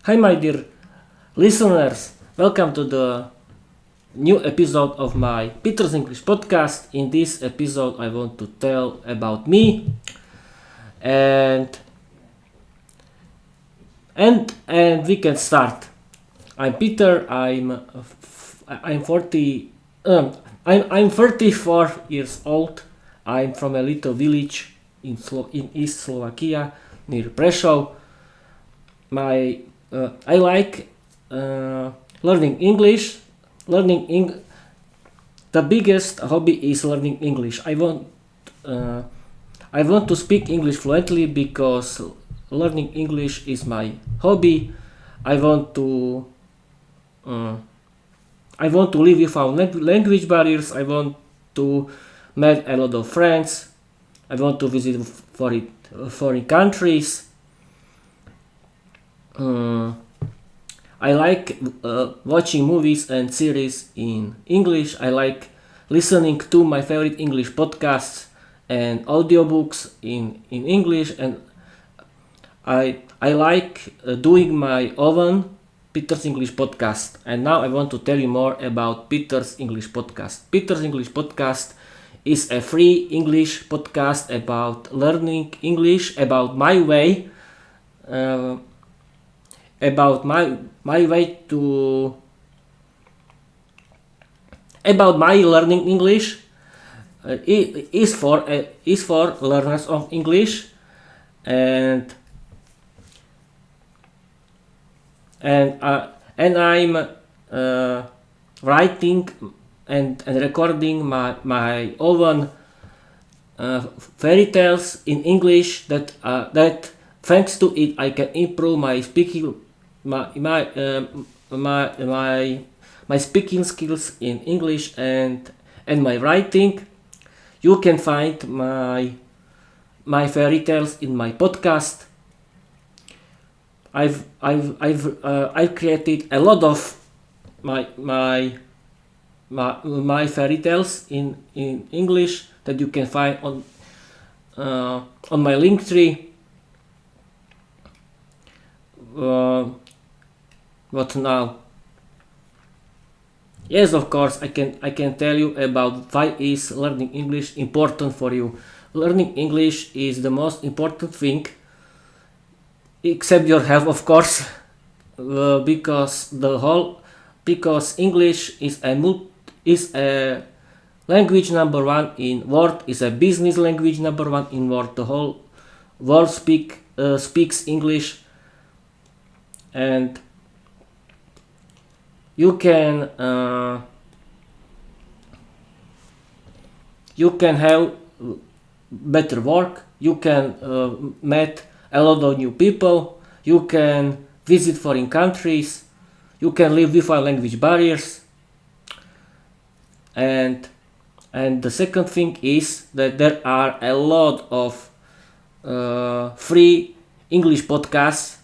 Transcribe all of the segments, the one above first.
Hi, my dear listeners. Welcome to the new episode of my Peter's English podcast. In this episode, I want to tell about me and and we can start. I'm Peter. I'm 40. I'm 34 years old. I'm from a little village in East Slovakia near Prešov. I like learning English. The biggest hobby is learning English. I want to speak English fluently because learning English is my hobby. I want to uh, I want to live without language barriers. I want to meet a lot of friends. I want to visit foreign countries. I like watching movies and series in English. I like listening to my favorite English podcasts and audiobooks in English, and I like doing my own Peter's English podcast. And now I want to tell you more about Peter's English podcast. Peter's English podcast is a free English podcast about learning English, about my way. About my way to about my learning English is for learners of English, and and I'm writing and recording my own fairy tales in English that thanks to it I can improve my speaking my speaking skills in English and my writing. You can find my fairy tales in my podcast. I've created a lot of my fairy tales in English that you can find on my link tree. What now? Yes, of course, I can tell you about why is learning English important for you. Learning English is the most important thing, except your health, of course, because English is a language number one in world, is a business language number one in world. The whole world speaks English, and you can have better work. You can meet a lot of new people. You can visit foreign countries. You can live without language barriers. And the second thing is that there are a lot of free English podcasts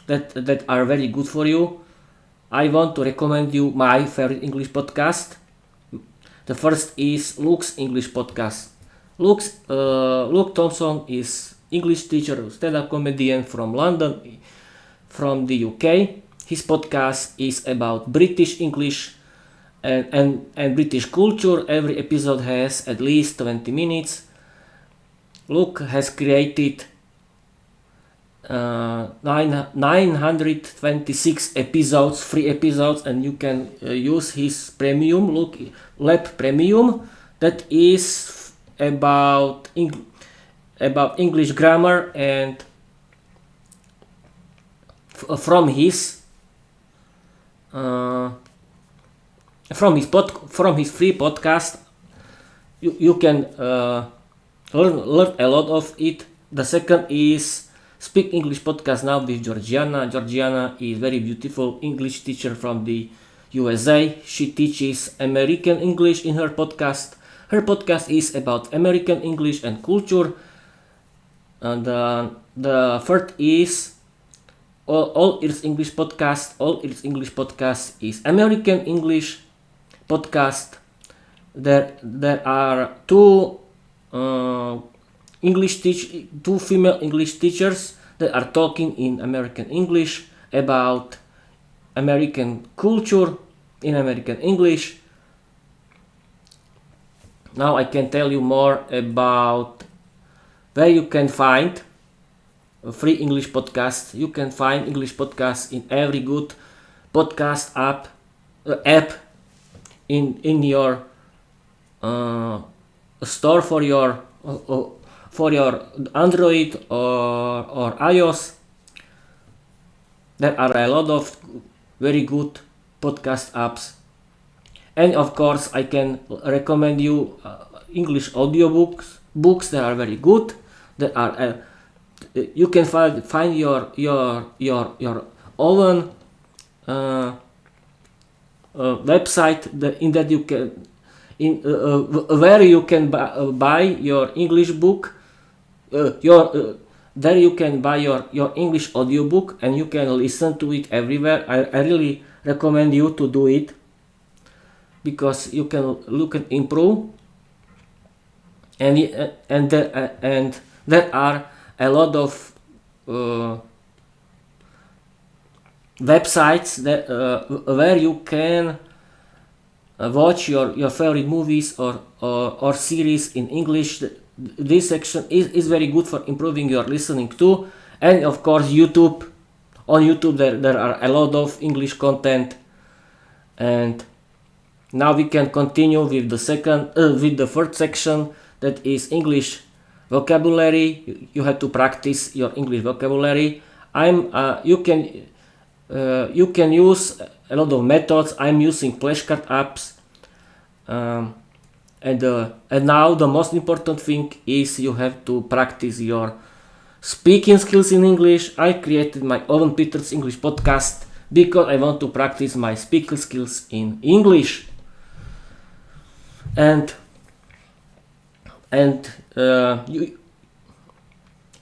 that are very good for you. I want to recommend you my favorite English podcast. The first is Luke's English podcast. Luke Thompson is English teacher, stand-up comedian from London, from the UK. His podcast is about British English and British culture. Every episode has at least 20 minutes. Luke has created 926 episodes, free episodes, and you can use his premium Luke Lab Premium that is about English grammar and from his free podcast you can learn a lot of it. The second is Speak English podcast now with Georgiana. Georgiana is very beautiful English teacher from the USA. She teaches American English in her podcast. Her podcast is about American English and culture. And the third is All Ears English podcast. All Ears English podcast is American English podcast. There are two two female English teachers that are talking in American English, about American culture in American English. Now I can tell you more about where you can find a free English podcast. You can find English podcasts in every good podcast app in your store for your Android or iOS. There are a lot of very good podcast apps, and of course I can recommend you English audiobooks. Books that are very good. That are you can find your own website in that you can where you can buy your English book. There you can buy your English audiobook and you can listen to it everywhere. I really recommend you to do it because you can improve, and there are a lot of websites that where you can watch your favorite movies or series in English. This section is very good for improving your listening too. And of course YouTube. On YouTube there are a lot of English content. And now we can continue with the third section, that is English vocabulary. You have to practice your English vocabulary. You can use a lot of methods. I'm using flashcard apps, and now the most important thing is you have to practice your speaking skills in English. I created my own Peter's English podcast because I want to practice my speaking skills in English. And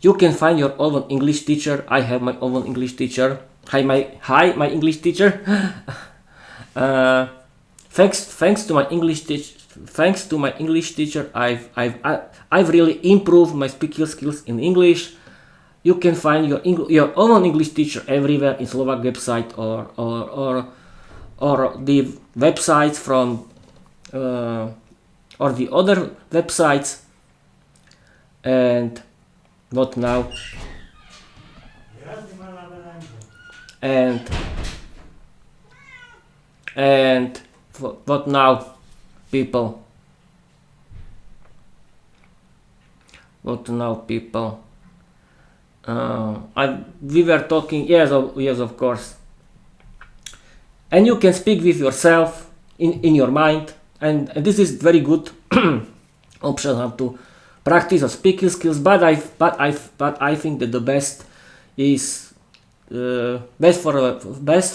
you can find your own English teacher. I have my own English teacher. Hi, my English teacher. Thanks to my English teacher, I've really improved my speaking skills in English. You can find your own English teacher everywhere in Slovak website or the websites from or the other websites. And what now? And what now, people? What now, people? We were talking. Yes, of course. And you can speak with yourself in your mind, and this is very good option how to practice your speaking skills. But I think that the best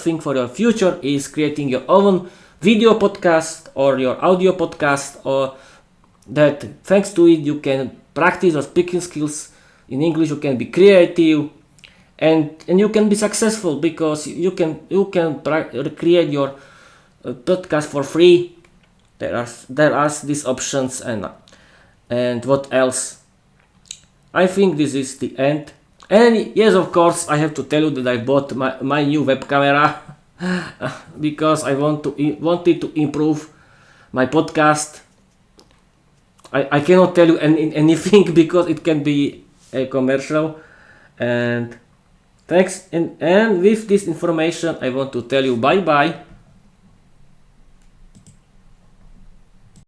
thing for your future is creating your own video podcast or your audio podcast, or that thanks to it you can practice your speaking skills in English. You can be creative and you can be successful because you can create your podcast for free. There are these options. And what else? I think this is the end. And yes, of course, I have to tell you that I bought my new web camera because I wanted to improve my podcast. I cannot tell you anything because it can be a commercial. And thanks. And with this information, I want to tell you bye bye.